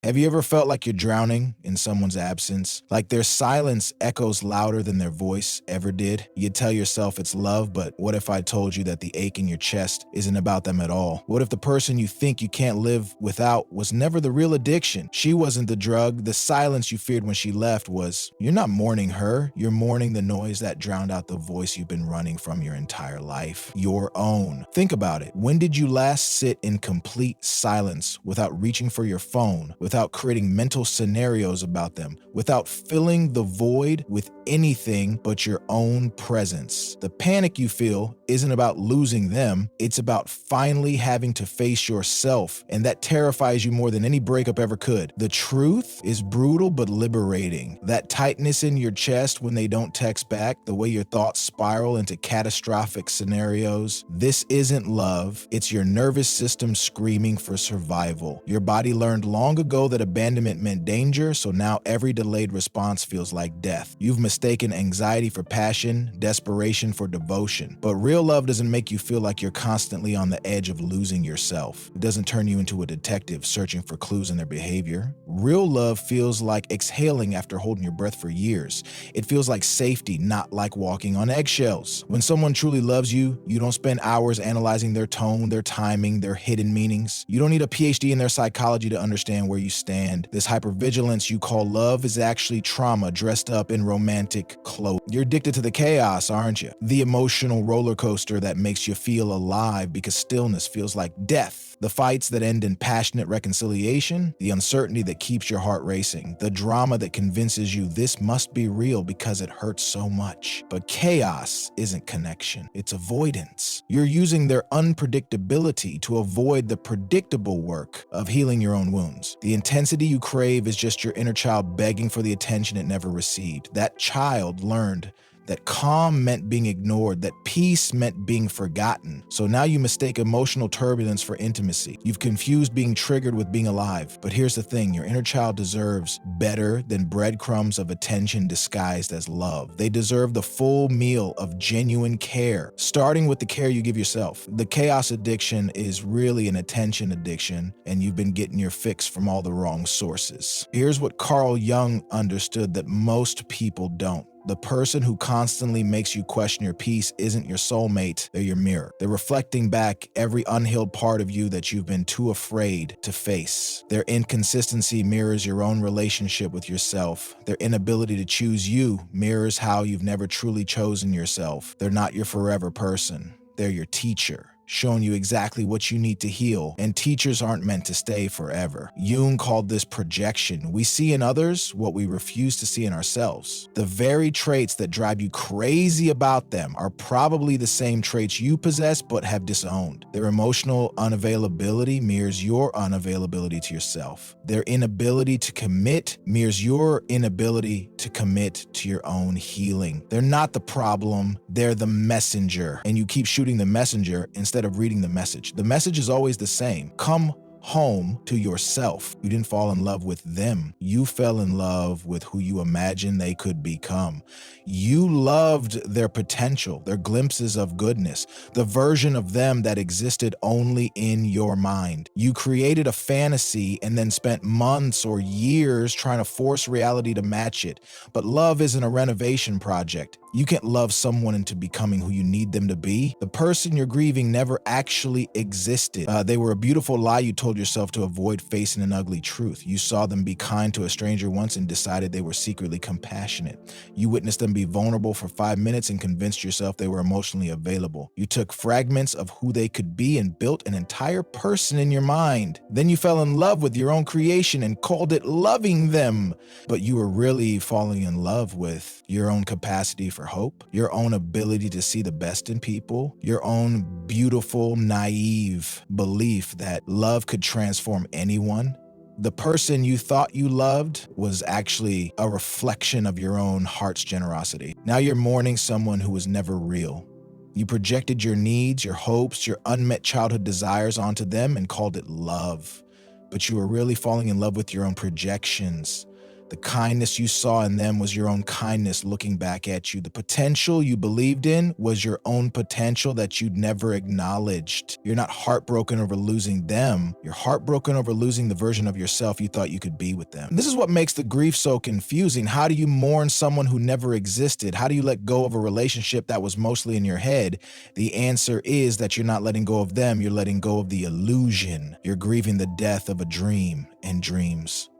Have you ever felt like you're drowning in someone's absence? Like their silence echoes louder than their voice ever did? You tell yourself it's love, but what if I told you that the ache in your chest isn't about them at all? What if the person you think you can't live without was never the real addiction? She wasn't the drug. The silence you feared when she left was, you're not mourning her. You're mourning the noise that drowned out the voice you've been running from your entire life. Your own. Think about it. When did you last sit in complete silence without reaching for your phone, without creating mental scenarios about them, without filling the void with anything but your own presence? The panic you feel isn't about losing them, it's about finally having to face yourself, and that terrifies you more than any breakup ever could. The truth is brutal but liberating. That tightness in your chest when they don't text back, the way your thoughts spiral into catastrophic scenarios. This isn't love, it's your nervous system screaming for survival. Your body learned long ago that abandonment meant danger, so now every delayed response feels like death. You've mistaken anxiety for passion, desperation for devotion. But real love doesn't make you feel like you're constantly on the edge of losing yourself. It doesn't turn you into a detective searching for clues in their behavior. Real love feels like exhaling after holding your breath for years. It feels like safety, not like walking on eggshells. When someone truly loves you, you don't spend hours analyzing their tone, their timing, their hidden meanings. You don't need a PhD in their psychology to understand where you stand. This hypervigilance you call love is actually trauma dressed up in romantic clothes. You're addicted to the chaos, aren't you? The emotional roller coaster that makes you feel alive because stillness feels like death. The fights that end in passionate reconciliation, the uncertainty that keeps your heart racing, the drama that convinces you this must be real because it hurts so much. But chaos isn't connection, it's avoidance. You're using their unpredictability to avoid the predictable work of healing your own wounds. The intensity you crave is just your inner child begging for the attention it never received. That child learned that calm meant being ignored, that peace meant being forgotten. So now you mistake emotional turbulence for intimacy. You've confused being triggered with being alive. But here's the thing, your inner child deserves better than breadcrumbs of attention disguised as love. They deserve the full meal of genuine care, starting with the care you give yourself. The chaos addiction is really an attention addiction, and you've been getting your fix from all the wrong sources. Here's what Carl Jung understood that most people don't. The person who constantly makes you question your peace isn't your soulmate, they're your mirror. They're reflecting back every unhealed part of you that you've been too afraid to face. Their inconsistency mirrors your own relationship with yourself. Their inability to choose you mirrors how you've never truly chosen yourself. They're not your forever person, they're your teacher, showing you exactly what you need to heal, and teachers aren't meant to stay forever. Jung called this projection. We see in others what we refuse to see in ourselves. The very traits that drive you crazy about them are probably the same traits you possess but have disowned. Their emotional unavailability mirrors your unavailability to yourself. Their inability to commit mirrors your inability to commit to your own healing. They're not the problem, they're the messenger, and you keep shooting the messenger instead of reading the message. The message is always the same. Come home to yourself. You didn't fall in love with them. You fell in love with who you imagined they could become. You loved their potential, their glimpses of goodness, the version of them that existed only in your mind. You created a fantasy and then spent months or years trying to force reality to match it. But love isn't a renovation project. You can't love someone into becoming who you need them to be. The person you're grieving never actually existed. They were a beautiful lie you told yourself to avoid facing an ugly truth. You saw them be kind to a stranger once and decided they were secretly compassionate. You witnessed them be vulnerable for 5 minutes and convinced yourself they were emotionally available. You took fragments of who they could be and built an entire person in your mind. Then you fell in love with your own creation and called it loving them. But you were really falling in love with your own capacity for hope, your own ability to see the best in people, your own beautiful, naive belief that love could transform anyone. The person you thought you loved was actually a reflection of your own heart's generosity. Now you're mourning someone who was never real. You projected your needs, your hopes, your unmet childhood desires onto them and called it love. But you were really falling in love with your own projections. The kindness you saw in them was your own kindness looking back at you. The potential you believed in was your own potential that you'd never acknowledged. You're not heartbroken over losing them. You're heartbroken over losing the version of yourself you thought you could be with them. This is what makes the grief so confusing. How do you mourn someone who never existed? How do you let go of a relationship that was mostly in your head? The answer is that you're not letting go of them. You're letting go of the illusion. You're grieving the death of a dream, and dreams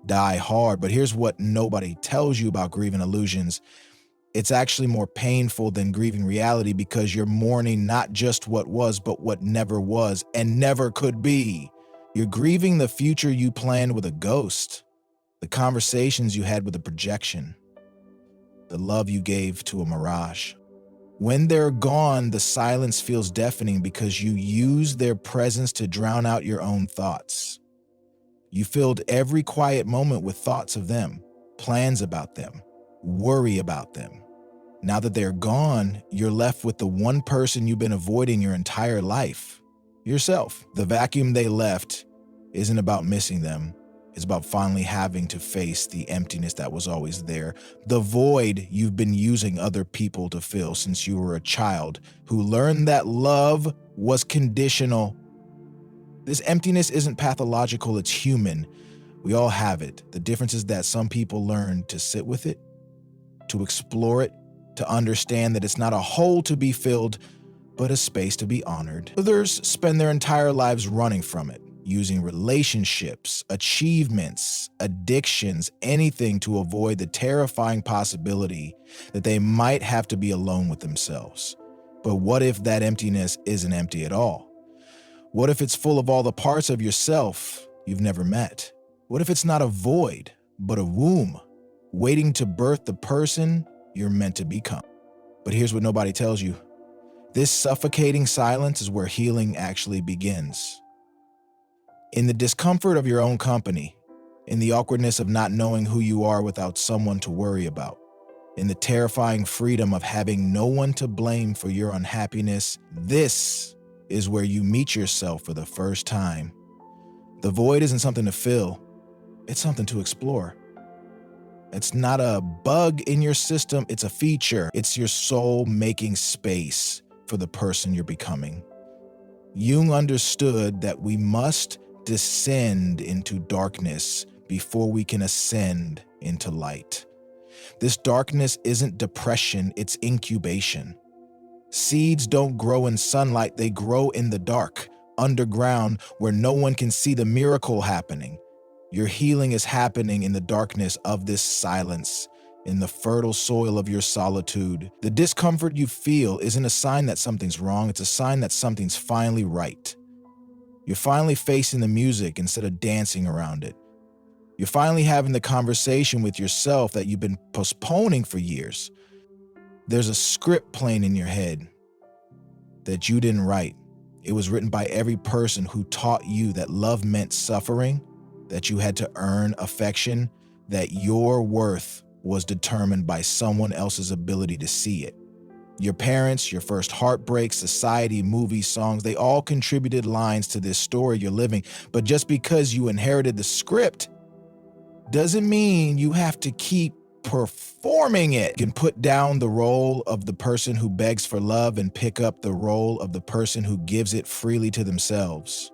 die hard. But here's what nobody tells you about grieving illusions. It's actually more painful than grieving reality because you're mourning not just what was, but what never was and never could be. You're grieving the future you planned with a ghost, the conversations you had with a projection, the love you gave to a mirage. When they're gone, the silence feels deafening because you use their presence to drown out your own thoughts. You filled every quiet moment with thoughts of them, plans about them, worry about them. Now that they're gone, you're left with the one person you've been avoiding your entire life, yourself. The vacuum they left isn't about missing them. It's about finally having to face the emptiness that was always there, the void you've been using other people to fill since you were a child who learned that love was conditional. This emptiness isn't pathological, it's human. We all have it. The difference is that some people learn to sit with it, to explore it, to understand that it's not a hole to be filled, but a space to be honored. Others spend their entire lives running from it, using relationships, achievements, addictions, anything to avoid the terrifying possibility that they might have to be alone with themselves. But what if that emptiness isn't empty at all? What if it's full of all the parts of yourself you've never met? What if it's not a void, but a womb, waiting to birth the person you're meant to become? But here's what nobody tells you. This suffocating silence is where healing actually begins. In the discomfort of your own company, in the awkwardness of not knowing who you are without someone to worry about, in the terrifying freedom of having no one to blame for your unhappiness, this is where you meet yourself for the first time. The void isn't something to fill, it's something to explore. It's not a bug in your system, it's a feature. It's your soul making space for the person you're becoming. Jung understood that we must descend into darkness before we can ascend into light. This darkness isn't depression, it's incubation. Seeds don't grow in sunlight, they grow in the dark, underground, where no one can see the miracle happening. Your healing is happening in the darkness of this silence, in the fertile soil of your solitude. The discomfort you feel isn't a sign that something's wrong, it's a sign that something's finally right. You're finally facing the music instead of dancing around it. You're finally having the conversation with yourself that you've been postponing for years. There's a script playing in your head that you didn't write. It was written by every person who taught you that love meant suffering, that you had to earn affection, that your worth was determined by someone else's ability to see it. Your parents, your first heartbreak, society, movies, songs, they all contributed lines to this story you're living. But just because you inherited the script doesn't mean you have to keep performing it. You can put down the role of the person who begs for love and pick up the role of the person who gives it freely to themselves.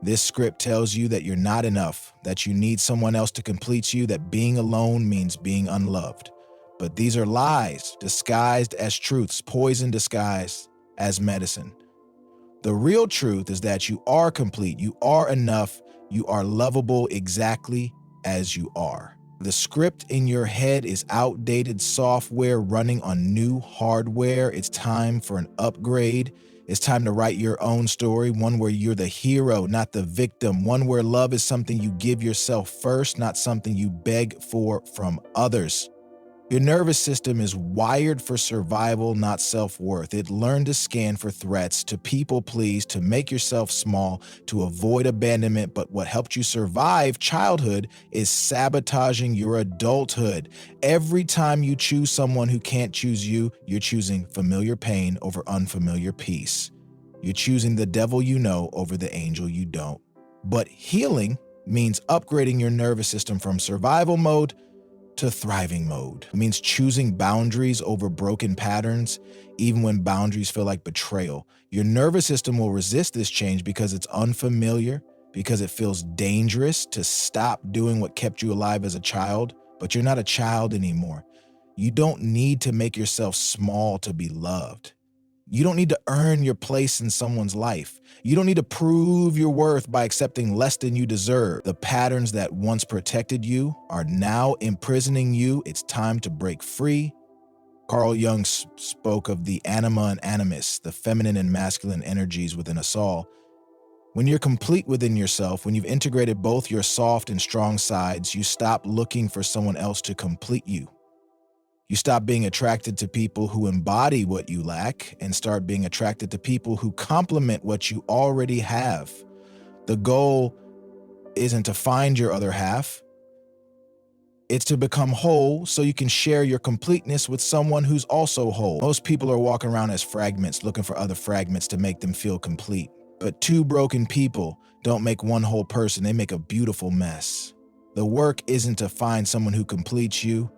This script tells you that you're not enough, that you need someone else to complete you, that being alone means being unloved. But these are lies disguised as truths, poison disguised as medicine. The real truth is that you are complete, you are enough, you are lovable exactly as you are. The script in your head is outdated software running on new hardware. It's time for an upgrade. It's time to write your own story, one where you're the hero, not the victim, one where love is something you give yourself first, not something you beg for from others. Your nervous system is wired for survival, not self-worth. It learned to scan for threats, to people please, to make yourself small, to avoid abandonment. But what helped you survive childhood is sabotaging your adulthood. Every time you choose someone who can't choose you, you're choosing familiar pain over unfamiliar peace. You're choosing the devil you know over the angel you don't. But healing means upgrading your nervous system from survival mode to thriving mode. It means choosing boundaries over broken patterns, even when boundaries feel like betrayal. Your nervous system will resist this change because it's unfamiliar, because it feels dangerous to stop doing what kept you alive as a child, but you're not a child anymore. You don't need to make yourself small to be loved. You don't need to earn your place in someone's life. You don't need to prove your worth by accepting less than you deserve. The patterns that once protected you are now imprisoning you. It's time to break free. Carl Jung spoke of the anima and animus, the feminine and masculine energies within us all. When you're complete within yourself, when you've integrated both your soft and strong sides, you stop looking for someone else to complete you. You stop being attracted to people who embody what you lack and start being attracted to people who complement what you already have. The goal isn't to find your other half. It's to become whole so you can share your completeness with someone who's also whole. Most people are walking around as fragments, looking for other fragments to make them feel complete. But two broken people don't make one whole person, they make a beautiful mess. The work isn't to find someone who completes you,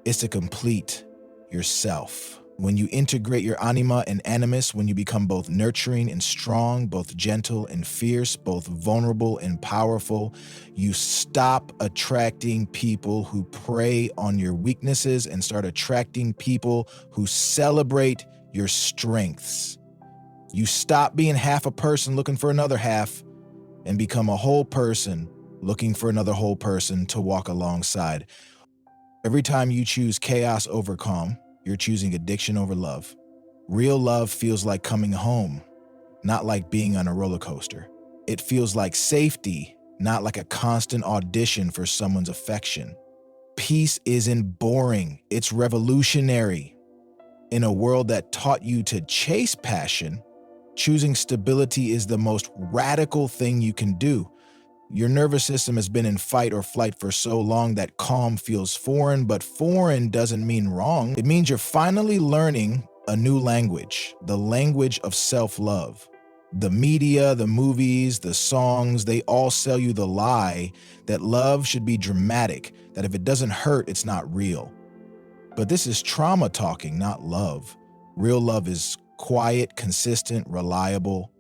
it's to complete yourself. When you integrate your anima and animus, when you become both nurturing and strong, both gentle and fierce, both vulnerable and powerful, you stop attracting people who prey on your weaknesses and start attracting people who celebrate your strengths. You stop being half a person looking for another half and become a whole person looking for another whole person to walk alongside. Every time you choose chaos over calm, you're choosing addiction over love. Real love feels like coming home, not like being on a roller coaster. It feels like safety, not like a constant audition for someone's affection. Peace isn't boring, it's revolutionary. In a world that taught you to chase passion, choosing stability is the most radical thing you can do. Your nervous system has been in fight or flight for so long that calm feels foreign, but foreign doesn't mean wrong. It means you're finally learning a new language, the language of self-love. The media, the movies, the songs, they all sell you the lie that love should be dramatic, that if it doesn't hurt, it's not real. But this is trauma talking, not love. Real love is quiet, consistent, reliable.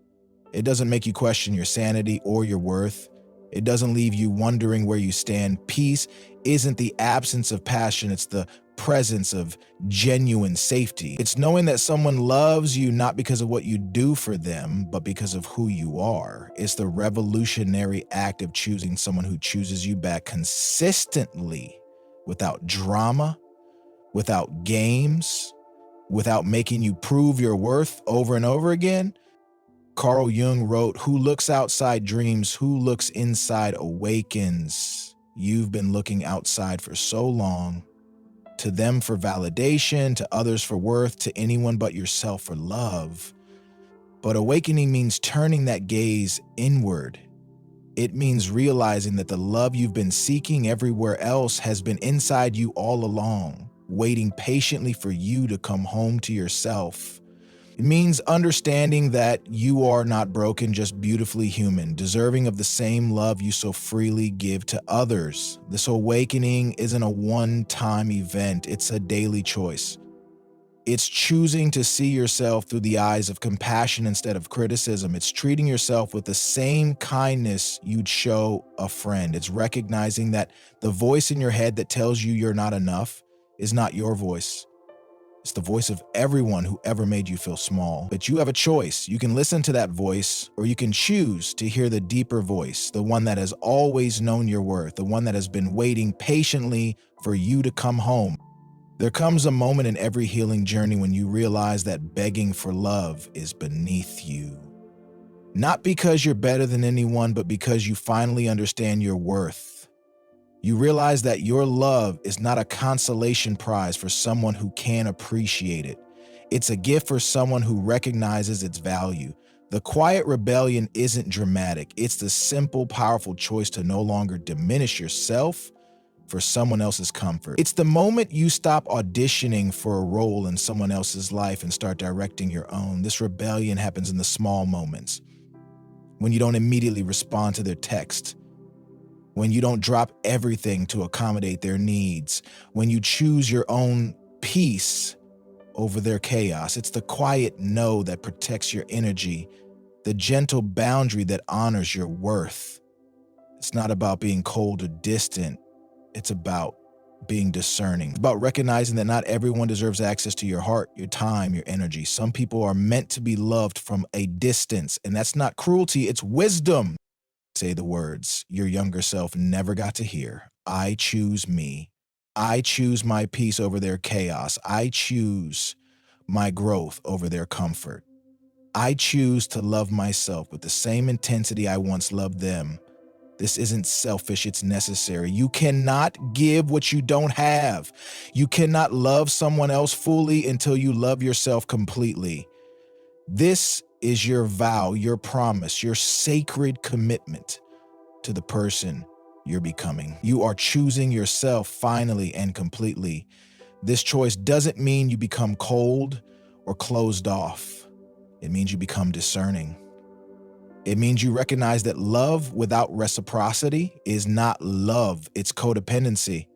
It doesn't make you question your sanity or your worth. It doesn't leave you wondering where you stand. Peace isn't the absence of passion, it's the presence of genuine safety. It's knowing that someone loves you not because of what you do for them, but because of who you are. It's the revolutionary act of choosing someone who chooses you back consistently, without drama, without games, without making you prove your worth over and over again. Carl Jung wrote, "Who looks outside dreams, who looks inside awakens." You've been looking outside for so long, to them for validation, to others for worth, to anyone but yourself for love. But awakening means turning that gaze inward. It means realizing that the love you've been seeking everywhere else has been inside you all along, waiting patiently for you to come home to yourself. It means understanding that you are not broken, just beautifully human, deserving of the same love you so freely give to others. This awakening isn't a one-time event, it's a daily choice. It's choosing to see yourself through the eyes of compassion instead of criticism. It's treating yourself with the same kindness you'd show a friend. It's recognizing that the voice in your head that tells you you're not enough is not your voice. It's the voice of everyone who ever made you feel small. But you have a choice. You can listen to that voice, or you can choose to hear the deeper voice, the one that has always known your worth, the one that has been waiting patiently for you to come home. There comes a moment in every healing journey when you realize that begging for love is beneath you. Not because you're better than anyone, but because you finally understand your worth. You realize that your love is not a consolation prize for someone who can't appreciate it. It's a gift for someone who recognizes its value. The quiet rebellion isn't dramatic. It's the simple, powerful choice to no longer diminish yourself for someone else's comfort. It's the moment you stop auditioning for a role in someone else's life and start directing your own. This rebellion happens in the small moments. when you don't immediately respond to their text, when you don't drop everything to accommodate their needs, when you choose your own peace over their chaos. It's the quiet no that protects your energy, the gentle boundary that honors your worth. It's not about being cold or distant. It's about being discerning. It's about recognizing that not everyone deserves access to your heart, your time, your energy. Some people are meant to be loved from a distance, and that's not cruelty, it's wisdom. Say the words your younger self never got to hear. I choose me. I choose my peace over their chaos. I choose my growth over their comfort. I choose to love myself with the same intensity I once loved them. This isn't selfish, it's necessary. You cannot give what you don't have. You cannot love someone else fully until you love yourself completely. This is your vow, your promise, your sacred commitment to the person you're becoming. You are choosing yourself finally and completely. This choice doesn't mean you become cold or closed off. It means you become discerning. It means you recognize that love without reciprocity is not love, it's codependency.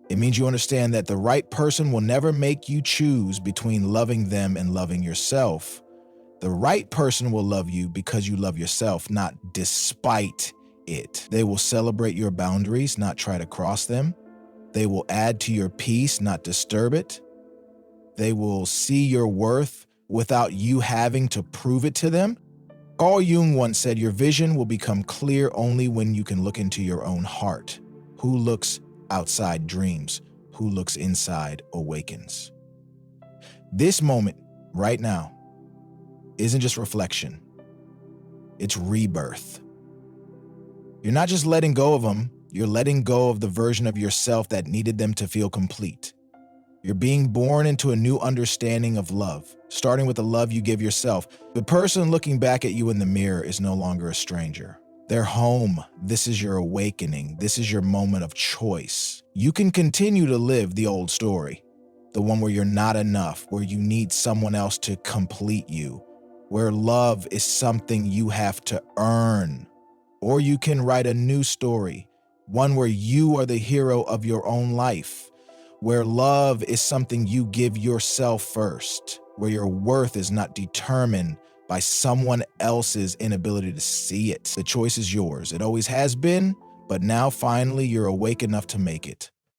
It means you understand that the right person will never make you choose between loving them and loving yourself. The right person will love you because you love yourself, not despite it. They will celebrate your boundaries, not try to cross them. They will add to your peace, not disturb it. They will see your worth without you having to prove it to them. Carl Jung once said, your vision will become clear only when you can look into your own heart. Who looks outside dreams, who looks inside awakens. This moment, right now, isn't just reflection, it's rebirth. You're not just letting go of them, you're letting go of the version of yourself that needed them to feel complete. You're being born into a new understanding of love, starting with the love you give yourself. The person looking back at you in the mirror is no longer a stranger. They're home. This is your awakening. This is your moment of choice. You can continue to live the old story, the one where you're not enough, where you need someone else to complete you, where love is something you have to earn. Or you can write a new story, one where you are the hero of your own life, where love is something you give yourself first, where your worth is not determined by someone else's inability to see it. The choice is yours. It always has been, but now finally you're awake enough to make it.